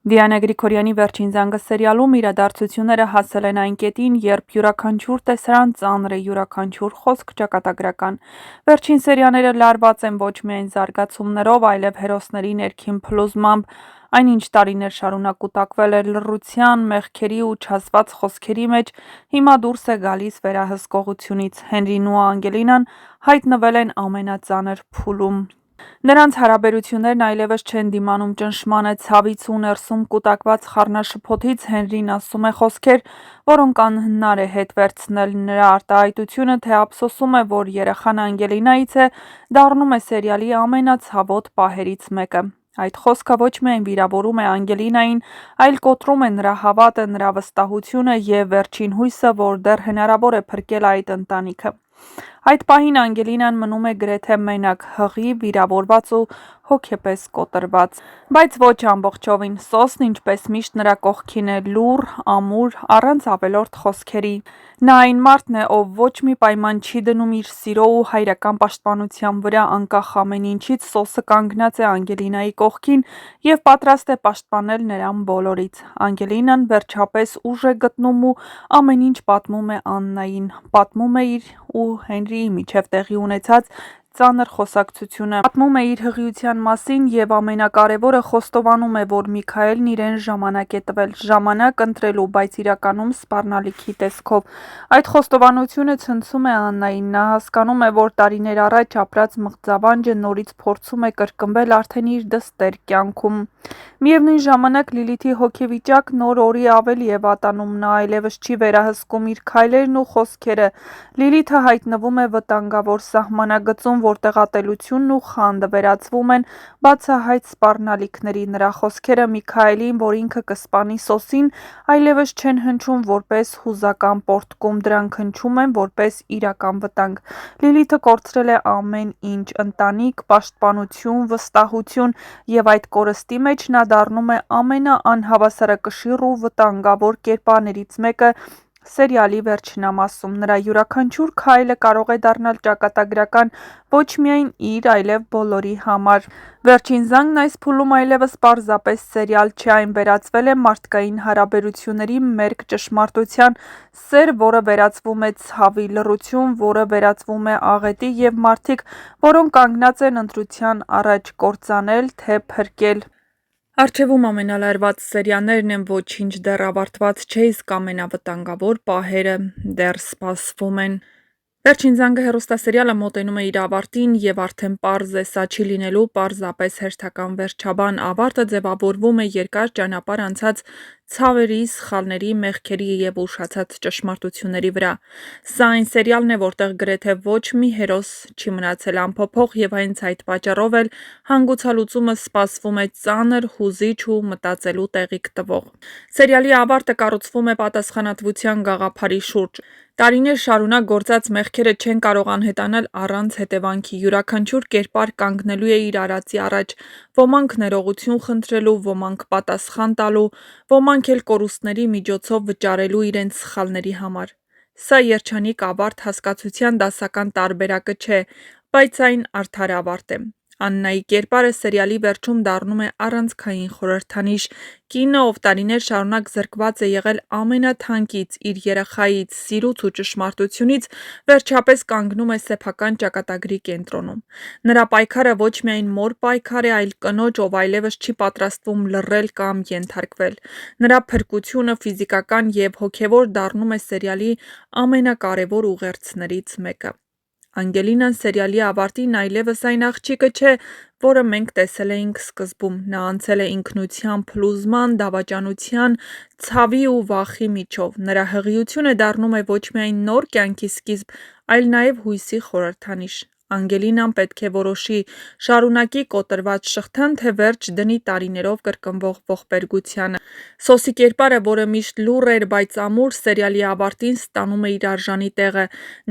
Դիանա Գրիգորյանի «Վերջին զանգը» սերիալում իրադարձությունները հասել են այն կետին, երբ յուրաքանչյուր տեսարան ծանր է, յուրաքանչյուր խոսք ճակատագրական։ Վերջին սերիաները լարված են ոչ միայն զարգացումներով, այլև հերոսների ներքին փլուզմամբ։ Այնինչ տարիներ շարունակ կուտակվել էր լռության, մեղքերի ու չասված խոսքերի մեջ, հիմա դուրս է գալիս վերահսկողությունից։ Հենրին ու Անգելինան հայտնվել են ամենածանր փուլում։ Նրանց հարաբերություններն այլևս չեն դիմանում ճնշմանը, ցավից ու ներսում կուտակված խառնաշփոթից Հենրին ասում է խոսքեր, որոնք անհնար է հետ վերցնել։ Նրա արտահայտությունը թե ափսոսում է, որ երեխան Անգելինայից է, դառնում է սերիալի ամենացավոտ պահերից մեկը։ Այդ խոսքը ոչ միայն վիրավորում է Անգելինային, այլ կոտրում է նրա հավատը, նրա վստահությունը և վերջին հույսը, որ դեռ հնարավոր է փրկել այդ ընտանիքը։ Այդ պահին Անգելինան մնում է գրեթե մենակ, հղի, վիրավորված ու հոգեպես կոտրված։ Բայց ոչ ամբողջովին։ Սոսն ինչպես միշտ նրա կողքին է, լուռ, ամուր, առանց ավելորդ խոսքերի։ Նա այն մարդն է, ով ոչ մի պայման չի դնում իր սիրո ու հայրական պաշտպանության վրա, անկախ ամեն ինչից Սոսը կանգնած է Անգելինայի կողքին և պատրաստ է պաշտպանել նրան բոլորից։ Անգելինան վերջապես ուժ է գտնում ու ամեն ինչ պատմում է Աննային, պատմում է իր ու Հենրիի միջև տեղի ունեցած ծանր խոսակցությունը, պատմում է իր հղիության մասին և ամենակարևորը խոստովանում է, որ Միքայելն իրեն ժամանակ է տվել, ժամանակ ընտրելու, բայց իրականում սպառնալիքի տեսքով։ Այդ խոստովանությունը ցնցում է Աննային, նա հասկանում է, որ տարիներ առաջ ապրած մղձավանջը նորից փորձում է կրկնվել արդեն իր դստեր կյանքում։ Միևնույն ժամանակ Լիլիթի հոգեվիճակն օր-օրի ավելի է վատանում, նա այլևս չի վերահսկում իր քայլերն ու խոսքերը։ Լիլիթը հայտնվում է վտանգավոր սահմանագծում, որտեղ ատելությունն ու խանդը վերածվում են բացահայտ սպառնալիքների։ Նրա խոսքերը Միքայելին, որ ինքը կսպանի Սոսին, այլևս չեն հնչում որպես հուզական պոռթկում, դրանք հնչում են որպես իրական վտանգ։ Լիլիթը կորցրել է ամեն ինչ՝ ընտանիք, պաշտպանություն, վստահություն, և այդ կորստի մեջ նա դառնում է ամենաանհավասարակշիռ ու վտանգավոր կերպարներից մեկը սերիալի վերջնամասում։ Նրա յուրաքանչյուր քայլը կարող է դառնալ ճակատագրական ոչ միայն իր, այլև բոլորի համար։ Վերջին զանգն այս փուլում այլևս պարզապես սերիալ չէ, այն վերածվել է մարդկային հարաբերությունների մերկ ճշմարտության, սեր, որը վերածվում է ցավի, լռություն, որը վերածվում է աղետի, և մարդիկ, որոնք կանգնած են ընտրության առաջ՝ կործանել, թե փրկել։ Առջևում ամենալարված սերիաներն են, ոչինչ դեռ ավարտված չէ, իսկ ամենավտանգավոր պահերը դեռ սպասվում են։ Վերջին զանգը հեռուստասերիալը մոտենում է իր ավարտին և արդեն պարզ է՝ սա չի լինելու պարզապես հերթական վերջաբան, ավարտը ձևավորվում է երկար ճանապարհ անցած ցավերի, սխալների, մեղքերի և ուշացած ճշմարտությունների վրա։ Սա այն սերիալն է, որտեղ գրեթե ոչ մի հերոս չի մնացել անփոփոխ, և հենց այդ պատճառով էլ հանգուցալուծումը սպասվում է ծանր, հուզիչ ու մտածելու տեղիք տվող։ Սերիալի ավարտը կառուցվում է պատասխանատվության գաղափարի շուրջ։ Տարիներ շարունակ գործած մեղքերը չեն կարող անհետանալ առանց հետևանքի։ Յուրաքանչյուր կերպար կանգնելու է իր արածի առաջ, ոմանք ներողություն խնդրելու, ոմանք պատասխան տալու, ոմանք էլ կորուստների միջոցով վճարելու իրենց սխալների համար։ Սա երջանիկ ավարտ հասկացության դասական տարբերակը չէ, բայց այն արդար ավարտ է։ Աննայի կերպարը սերիալի վերջում դառնում է առանցքային խորհրդանիշ։ Կինը, ով տարիներ շարունակ զրկված է եղել ամենաթանկից՝ իր երեխայից, սիրուց ու ճշմարտությունից, վերջապես կանգնում է սեփական ճակատագրի կենտրոնում։ Նրա պայքարը ոչ միայն մոր պայքար է, այլ կնոջ, ով այլևս չի պատրաստվում լռել կամ ենթարկվել։ Նրա փրկությունը, ֆիզիկական և հոգևոր, դառնում է սերիալի ամենակարևոր ուղերձներից մեկը։ Անգելինան սերիալի ավարտին այլևս այն աղջիկը չէ, որը մենք տեսել էինք սկզբում։ Նա անցել է ինքնության, փլուզման, դավաճանության, ցավի ու վախի միջով։ Նրա հղիությունը դառնում է ոչ միայն նոր կյանքի սկիզբ, այլ նաև հույսի խորհրդանիշ։ Անգելինան պետք է որոշի՝ շարունակի կոտրված շղթան, թե վերջ դնի տարիներով կրկնվող ողբերգությանը։ Սոսի կերպարը, որը միշտ լուռ էր, բայց ամուր, սերիալի ավարտին ստանում է իր արժանի տեղը։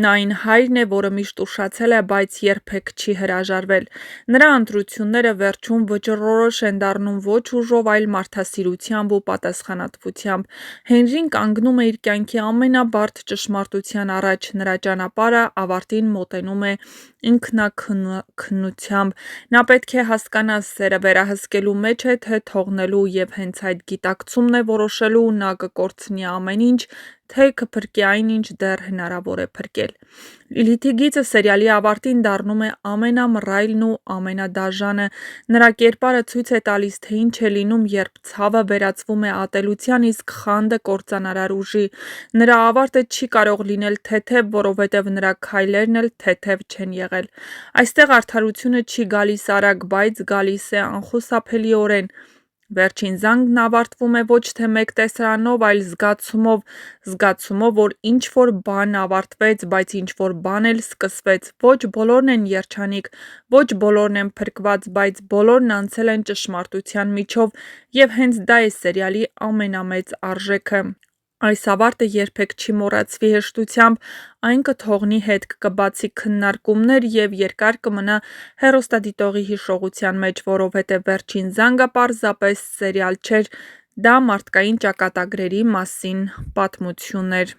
Նա այն հայրն է, որը միշտ ուշացել է, բայց երբեք չի հրաժարվել։ Նրա ընտրությունները վերջում վճռորոշ են դառնում ոչ ուժով, այլ մարդասիրությամբ ու պատասխանատվությամբ։ Հենրին կանգնում է իր կյանքի ամենաբարդ ճշմարտության առաջ։ Նրա ճանապարհը ավարտին մոտենում է ինքնաքննությամբ, նա պետք է հասկանա սերը վերահսկելու մեջ է, թե թողնելու և հենց այդ գիտակցումն է որոշելու նա կկորցնի ամեն ինչ, թե կփրկի այն, ինչ դեռ հնարավոր է փրկել։ Լիլիթի գիծը սերիալի ավարտին դառնում է ամենամռայլն ու ամենադաժանը, նրա կերպարը ցույց է տալիս, թե ինչ է լինում, երբ ցավը վերածվում է ատելության, իսկ խանդը կործանարար ուժի։ Նրա ավարտը չի կարող լինել թեթև, որովհետև նրա քայլերն էլ թեթև չեն եղել։ Այստեղ արդարությունը չի գալիս արագ, բայց գալիս է անխուսափելիորեն։ Վերջին զանգն ավարտվում է ոչ թե մեկ տեսարանով, այլ զգացումով, որ ինչ-որ բան ավարտվեց, բայց ինչ-որ բան էլ սկսվեց։ Ոչ բոլորն են երջանիկ, ոչ բոլորն են փրկված, բայց բոլորն անցել են ճշմարտության միջով, և հենց դա է սերիալի ամենամեծ արժեքը։ Այս ավարտը երբեք չի մոռացվի հեշտությամբ, այն կթողնի հետք, կբացի քննարկումներ և երկար կմնա հեռուստադիտողի հիշողության մեջ, որովհետև Վերջին զանգը պարզապես սերիալ չէր, դա մարդկային ճակատագրերի մասին պատմություն էր։